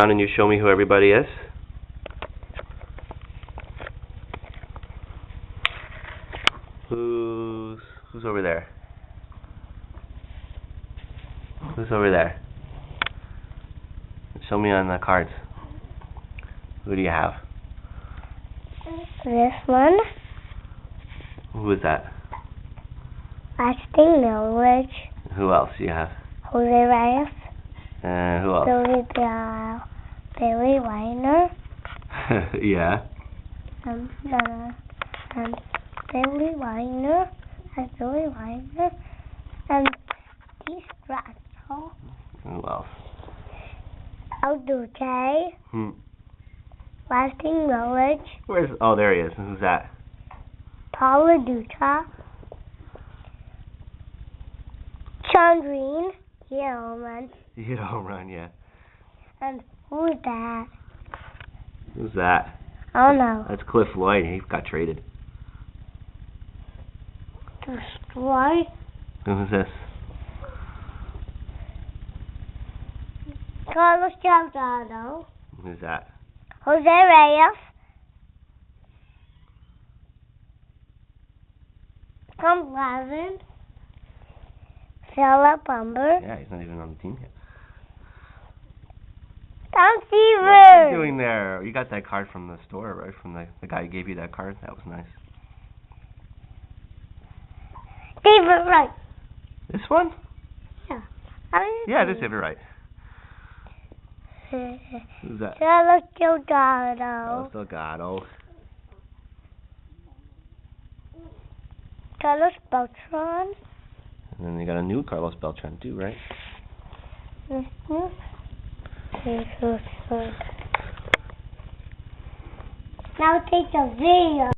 And you show me who everybody is? Who's over there? Who's over there? Show me on the cards. Who do you have? This one. Who is that? Lasting Knowledge. Who else do you have? Jose Reyes. Who else? Billy Weiner. Yeah. And Billy Weiner. And Billy Weiner. And Steve Stratzel. Who else? El Duque. Lasting Knowledge. Oh, there he is. Who's that? Paula Duta. Chandrine. You don't run yet. And who's that? Who's that? I don't know. That's Cliff Lloyd. He got traded. Destroy. Who's this? Carlos Delgado. Who's that? Jose Reyes. Tom Glavin. Philip Umber. Yeah, he's not even on the team yet. Tom What Seaver. are you doing there? You got that card from the store, right? From the guy who gave you that card? That was nice. David Wright. This one? Yeah. Yeah, this is it, right. Who's that? Carlos Delgado. Delgado. Carlos Beltran. And then you got a new Carlos Beltran too, right? Now take the video.